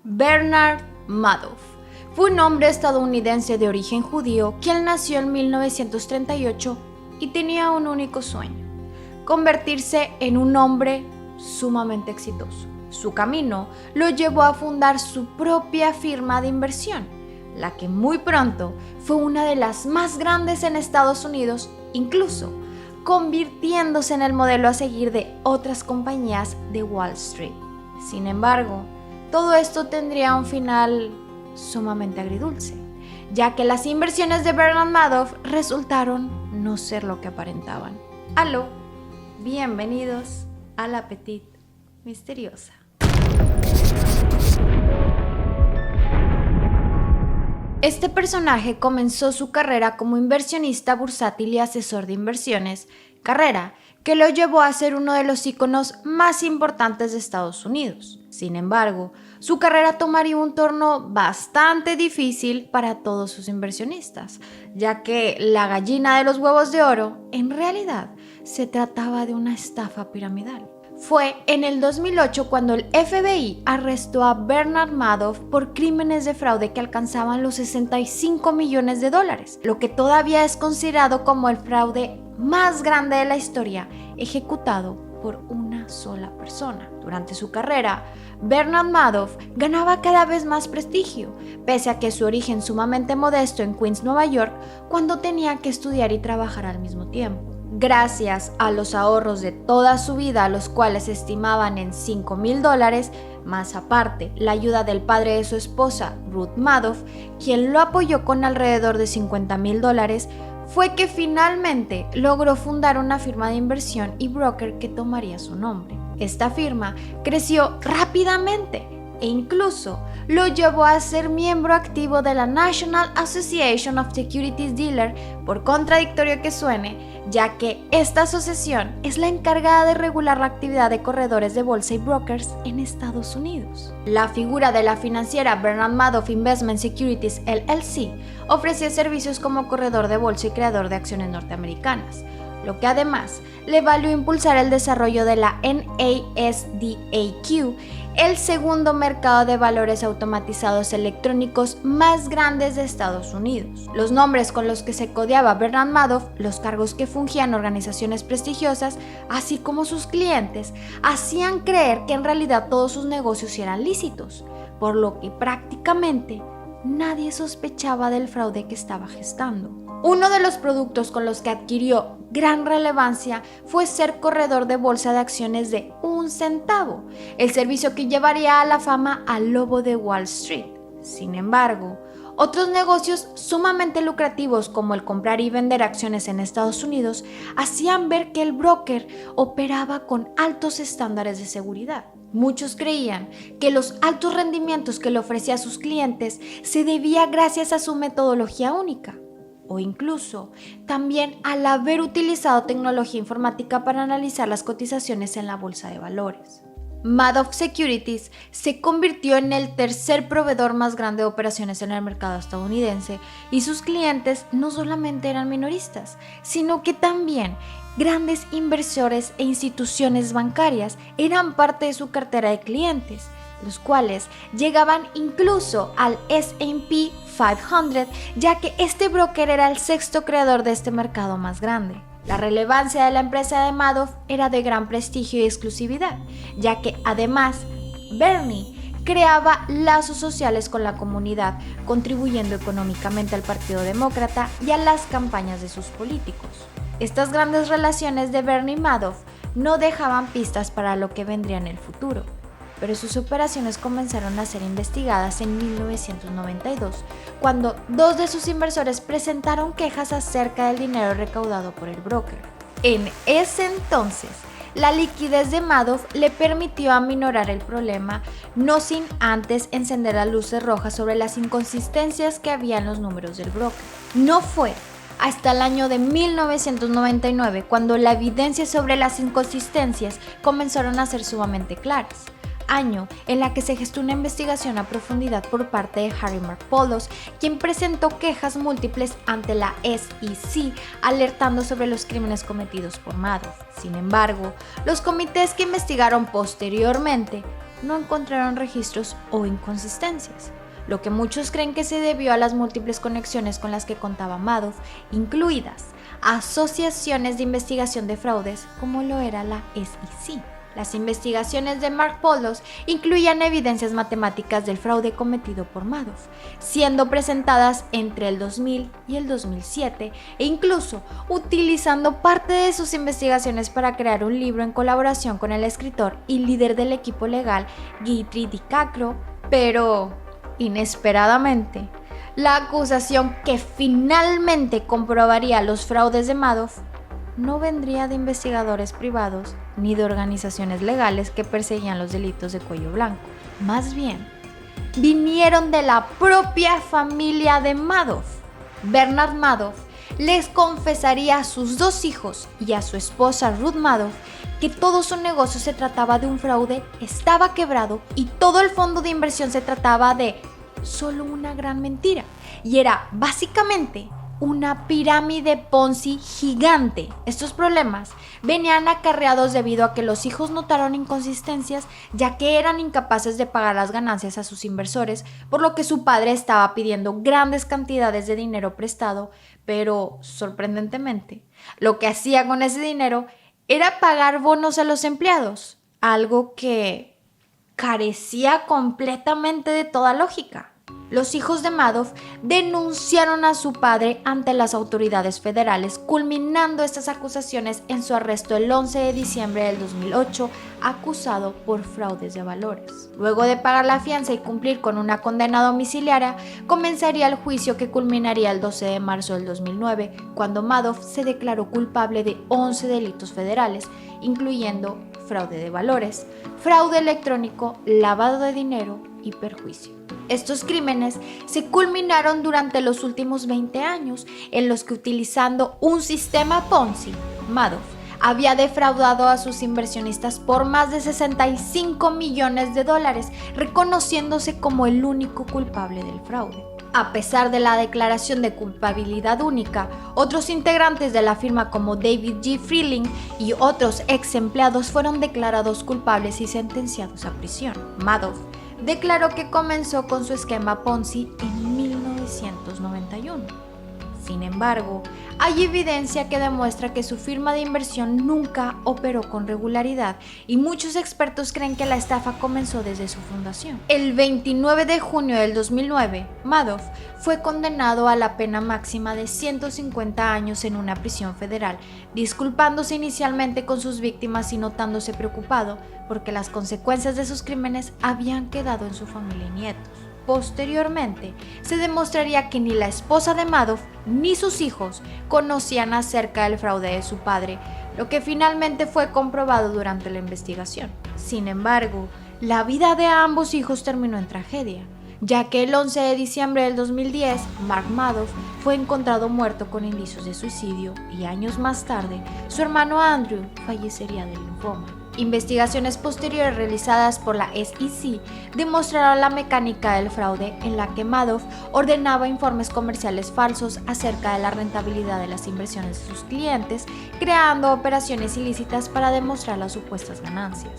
Bernard Madoff fue un hombre estadounidense de origen judío quien nació en 1938 y tenía un único sueño: convertirse en un hombre sumamente exitoso. Su camino lo llevó a fundar su propia firma de inversión, la que muy pronto fue una de las más grandes en Estados Unidos, incluso convirtiéndose en el modelo a seguir de otras compañías de Wall Street. Sin embargo, todo esto tendría un final sumamente agridulce, ya que las inversiones de Bernard Madoff resultaron no ser lo que aparentaban. Aló, bienvenidos a la Petite Misteriosa. Este personaje comenzó su carrera como inversionista bursátil y asesor de inversiones, carrera que lo llevó a ser uno de los íconos más importantes de Estados Unidos. Sin embargo, su carrera tomaría un torno bastante difícil para todos sus inversionistas, ya que la gallina de los huevos de oro en realidad se trataba de una estafa piramidal. Fue en el 2008 cuando el FBI arrestó a Bernard Madoff por crímenes de fraude que alcanzaban los 65 millones de dólares, lo que todavía es considerado como el fraude más grande de la historia, ejecutado por una sola persona. Durante su carrera, Bernard Madoff ganaba cada vez más prestigio, pese a que su origen sumamente modesto en Queens, Nueva York, cuando tenía que estudiar y trabajar al mismo tiempo. Gracias a los ahorros de toda su vida, los cuales se estimaban en $5,000, más aparte la ayuda del padre de su esposa, Ruth Madoff, quien lo apoyó con alrededor de $50,000, fue que finalmente logró fundar una firma de inversión y broker que tomaría su nombre. Esta firma creció rápidamente e incluso lo llevó a ser miembro activo de la National Association of Securities Dealers, por contradictorio que suene, ya que esta asociación es la encargada de regular la actividad de corredores de bolsa y brokers en Estados Unidos. La figura de la financiera Bernard Madoff Investment Securities LLC ofrecía servicios como corredor de bolsa y creador de acciones norteamericanas, lo que además le valió impulsar el desarrollo de la NASDAQ, el segundo mercado de valores automatizados electrónicos más grandes de Estados Unidos. Los nombres con los que se codeaba Bernard Madoff, los cargos que fungían organizaciones prestigiosas, así como sus clientes, hacían creer que en realidad todos sus negocios eran lícitos, por lo que prácticamente nadie sospechaba del fraude que estaba gestando. Uno de los productos con los que adquirió gran relevancia fue ser corredor de bolsa de acciones de 1 centavo, el servicio que llevaría a la fama al lobo de Wall Street. Sin embargo, otros negocios sumamente lucrativos como el comprar y vender acciones en Estados Unidos hacían ver que el broker operaba con altos estándares de seguridad. Muchos creían que los altos rendimientos que le ofrecía a sus clientes se debía gracias a su metodología única, o incluso también al haber utilizado tecnología informática para analizar las cotizaciones en la bolsa de valores. Madoff Securities se convirtió en el tercer proveedor más grande de operaciones en el mercado estadounidense y sus clientes no solamente eran minoristas, sino que también grandes inversores e instituciones bancarias eran parte de su cartera de clientes, los cuales llegaban incluso al S&P 500, ya que este broker era el sexto creador de este mercado más grande. La relevancia de la empresa de Madoff era de gran prestigio y exclusividad, ya que además Bernie creaba lazos sociales con la comunidad, contribuyendo económicamente al Partido Demócrata y a las campañas de sus políticos. Estas grandes relaciones de Bernie Madoff no dejaban pistas para lo que vendría en el futuro, pero sus operaciones comenzaron a ser investigadas en 1992, cuando dos de sus inversores presentaron quejas acerca del dinero recaudado por el broker. En ese entonces, la liquidez de Madoff le permitió aminorar el problema, no sin antes encender las luces rojas sobre las inconsistencias que había en los números del broker. No fue hasta el año de 1999 cuando la evidencia sobre las inconsistencias comenzaron a ser sumamente claras, año en la que se gestó una investigación a profundidad por parte de Harry Markopoulos, quien presentó quejas múltiples ante la SEC alertando sobre los crímenes cometidos por Madoff. Sin embargo, los comités que investigaron posteriormente no encontraron registros o inconsistencias, lo que muchos creen que se debió a las múltiples conexiones con las que contaba Madoff, incluidas asociaciones de investigación de fraudes como lo era la SEC. Las investigaciones de Mark Pollos incluían evidencias matemáticas del fraude cometido por Madoff, siendo presentadas entre el 2000 y el 2007 e incluso utilizando parte de sus investigaciones para crear un libro en colaboración con el escritor y líder del equipo legal Guthrie DiCaprio, pero inesperadamente, la acusación que finalmente comprobaría los fraudes de Madoff no vendría de investigadores privados ni de organizaciones legales que perseguían los delitos de cuello blanco. Más bien, vinieron de la propia familia de Madoff. Bernard Madoff les confesaría a sus 2 hijos y a su esposa Ruth Madoff que todo su negocio se trataba de un fraude, estaba quebrado y todo el fondo de inversión se trataba de solo una gran mentira. Y era básicamente una pirámide Ponzi gigante. Estos problemas venían acarreados debido a que los hijos notaron inconsistencias, ya que eran incapaces de pagar las ganancias a sus inversores, por lo que su padre estaba pidiendo grandes cantidades de dinero prestado, pero sorprendentemente, lo que hacía con ese dinero era pagar bonos a los empleados, algo que carecía completamente de toda lógica. Los hijos de Madoff denunciaron a su padre ante las autoridades federales, culminando estas acusaciones en su arresto el 11 de diciembre del 2008, acusado por fraudes de valores. Luego de pagar la fianza y cumplir con una condena domiciliaria, comenzaría el juicio que culminaría el 12 de marzo del 2009, cuando Madoff se declaró culpable de 11 delitos federales, incluyendo fraude de valores, fraude electrónico, lavado de dinero y perjuicio. Estos crímenes se culminaron durante los últimos 20 años, en los que, utilizando un sistema Ponzi, Madoff había defraudado a sus inversionistas por más de $65 millones, reconociéndose como el único culpable del fraude. A pesar de la declaración de culpabilidad única, otros integrantes de la firma como David G. Freeling y otros ex empleados fueron declarados culpables y sentenciados a prisión. Madoff declaró que comenzó con su esquema Ponzi en 1991. Sin embargo, hay evidencia que demuestra que su firma de inversión nunca operó con regularidad y muchos expertos creen que la estafa comenzó desde su fundación. El 29 de junio del 2009, Madoff fue condenado a la pena máxima de 150 años en una prisión federal, disculpándose inicialmente con sus víctimas y notándose preocupado porque las consecuencias de sus crímenes habían quedado en su familia y nietos. Posteriormente, se demostraría que ni la esposa de Madoff ni sus hijos conocían acerca del fraude de su padre, lo que finalmente fue comprobado durante la investigación. Sin embargo, la vida de ambos hijos terminó en tragedia, ya que el 11 de diciembre del 2010, Mark Madoff fue encontrado muerto con indicios de suicidio y años más tarde, su hermano Andrew fallecería de linfoma. Investigaciones posteriores realizadas por la SEC demostraron la mecánica del fraude, en la que Madoff ordenaba informes comerciales falsos acerca de la rentabilidad de las inversiones de sus clientes, creando operaciones ilícitas para demostrar las supuestas ganancias.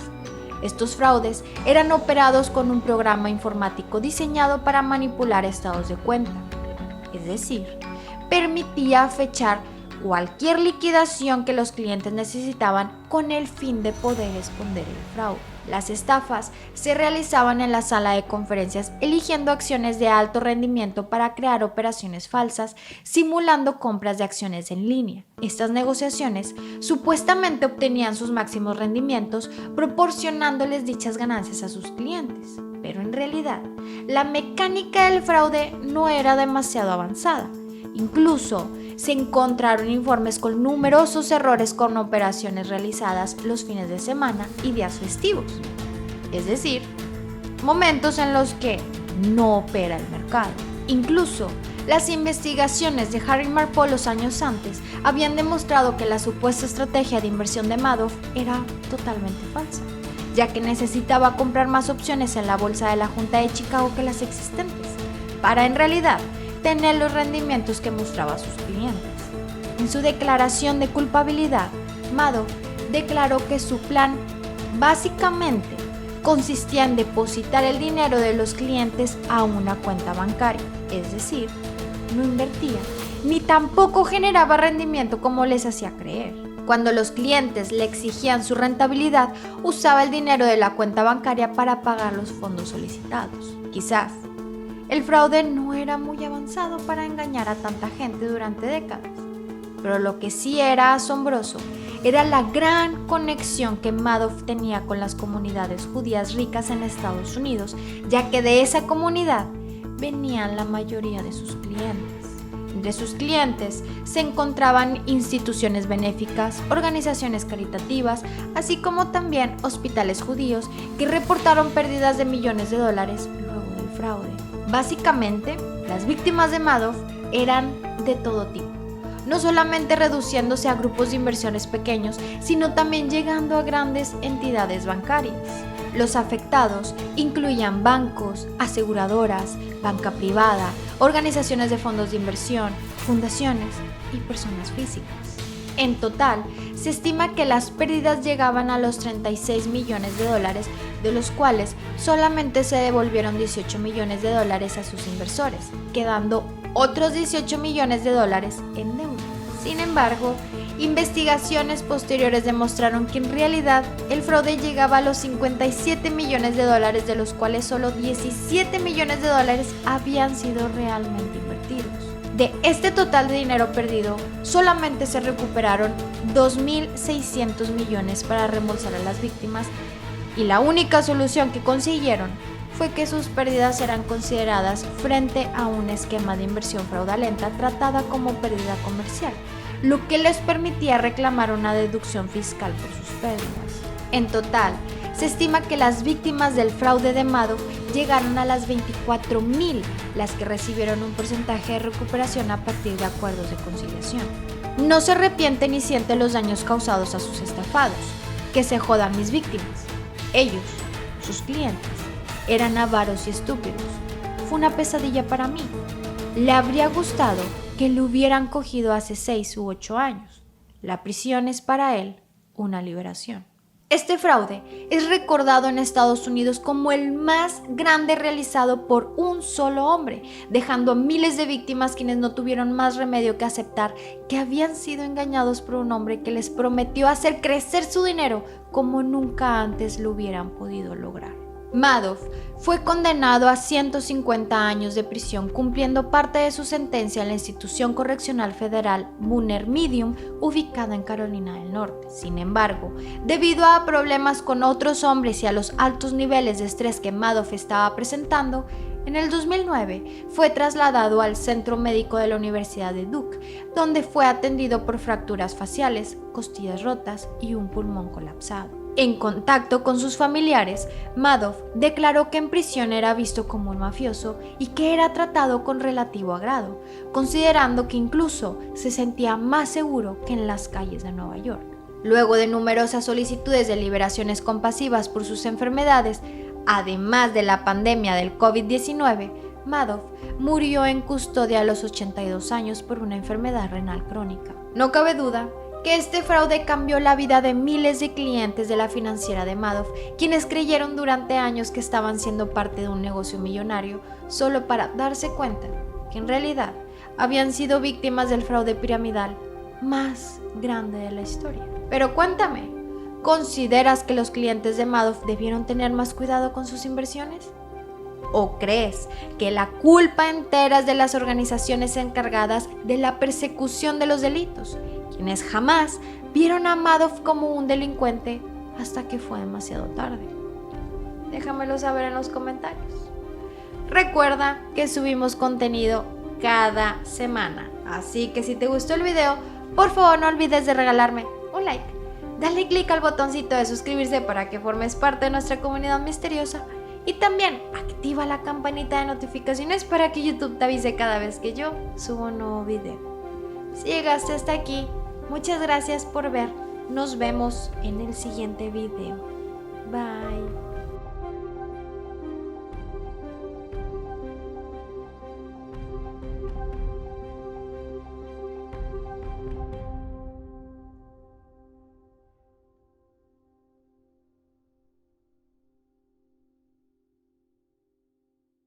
Estos fraudes eran operados con un programa informático diseñado para manipular estados de cuenta, es decir, permitía fechar cualquier liquidación que los clientes necesitaban con el fin de poder esconder el fraude. Las estafas se realizaban en la sala de conferencias, eligiendo acciones de alto rendimiento para crear operaciones falsas, simulando compras de acciones en línea. Estas negociaciones supuestamente obtenían sus máximos rendimientos, proporcionándoles dichas ganancias a sus clientes. Pero en realidad, la mecánica del fraude no era demasiado avanzada. Incluso se encontraron informes con numerosos errores con operaciones realizadas los fines de semana y días festivos, es decir, momentos en los que no opera el mercado. Incluso las investigaciones de Harry Marpolos años antes habían demostrado que la supuesta estrategia de inversión de Madoff era totalmente falsa, ya que necesitaba comprar más opciones en la bolsa de la Junta de Chicago que las existentes, para en realidad tener los rendimientos que mostraba a sus clientes. En su declaración de culpabilidad, Madoff declaró que su plan básicamente consistía en depositar el dinero de los clientes a una cuenta bancaria, es decir, no invertía, ni tampoco generaba rendimiento como les hacía creer. Cuando los clientes le exigían su rentabilidad, usaba el dinero de la cuenta bancaria para pagar los fondos solicitados. Quizás el fraude no era muy avanzado para engañar a tanta gente durante décadas, pero lo que sí era asombroso era la gran conexión que Madoff tenía con las comunidades judías ricas en Estados Unidos, ya que de esa comunidad venían la mayoría de sus clientes. Entre sus clientes se encontraban instituciones benéficas, organizaciones caritativas, así como también hospitales judíos que reportaron pérdidas de millones de dólares luego del fraude. Básicamente, las víctimas de Madoff eran de todo tipo, no solamente reduciéndose a grupos de inversiones pequeños, sino también llegando a grandes entidades bancarias. Los afectados incluían bancos, aseguradoras, banca privada, organizaciones de fondos de inversión, fundaciones y personas físicas. En total, se estima que las pérdidas llegaban a los 36 millones de dólares, de los cuales solamente se devolvieron 18 millones de dólares a sus inversores, quedando otros 18 millones de dólares en deuda. Sin embargo, investigaciones posteriores demostraron que en realidad el fraude llegaba a los 57 millones de dólares, de los cuales solo 17 millones de dólares habían sido realmente invertidos. De este total de dinero perdido, solamente se recuperaron 2.600 millones para reembolsar a las víctimas, y la única solución que consiguieron fue que sus pérdidas eran consideradas frente a un esquema de inversión fraudulenta tratada como pérdida comercial, lo que les permitía reclamar una deducción fiscal por sus pérdidas. En total, se estima que las víctimas del fraude de Madoff llegaron a las 24.000, las que recibieron un porcentaje de recuperación a partir de acuerdos de conciliación. No se arrepiente ni siente los daños causados a sus estafados. Que se jodan mis víctimas. Ellos, sus clientes, eran avaros y estúpidos. Fue una pesadilla para mí. Le habría gustado que lo hubieran cogido hace 6 u 8 años. La prisión es para él una liberación. Este fraude es recordado en Estados Unidos como el más grande realizado por un solo hombre, dejando a miles de víctimas quienes no tuvieron más remedio que aceptar que habían sido engañados por un hombre que les prometió hacer crecer su dinero como nunca antes lo hubieran podido lograr. Madoff fue condenado a 150 años de prisión, cumpliendo parte de su sentencia en la institución correccional federal Bunner Medium, ubicada en Carolina del Norte. Sin embargo, debido a problemas con otros hombres y a los altos niveles de estrés que Madoff estaba presentando, en el 2009 fue trasladado al Centro Médico de la Universidad de Duke, donde fue atendido por fracturas faciales, costillas rotas y un pulmón colapsado. En contacto con sus familiares, Madoff declaró que en prisión era visto como un mafioso y que era tratado con relativo agrado, considerando que incluso se sentía más seguro que en las calles de Nueva York. Luego de numerosas solicitudes de liberaciones compasivas por sus enfermedades, además de la pandemia del COVID-19, Madoff murió en custodia a los 82 años por una enfermedad renal crónica. No cabe duda que este fraude cambió la vida de miles de clientes de la financiera de Madoff, quienes creyeron durante años que estaban siendo parte de un negocio millonario, solo para darse cuenta que en realidad habían sido víctimas del fraude piramidal más grande de la historia. Pero cuéntame, ¿consideras que los clientes de Madoff debieron tener más cuidado con sus inversiones? ¿O crees que la culpa entera es de las organizaciones encargadas de la persecución de los delitos, quienes jamás vieron a Madoff como un delincuente hasta que fue demasiado tarde? Déjamelo saber en los comentarios. Recuerda que subimos contenido cada semana, así que si te gustó el video, por favor no olvides de regalarme un like, dale click al botoncito de suscribirse para que formes parte de nuestra comunidad misteriosa y también activa la campanita de notificaciones para que YouTube te avise cada vez que yo subo un nuevo video. Si llegaste hasta aquí, muchas gracias por ver. Nos vemos en el siguiente video. Bye.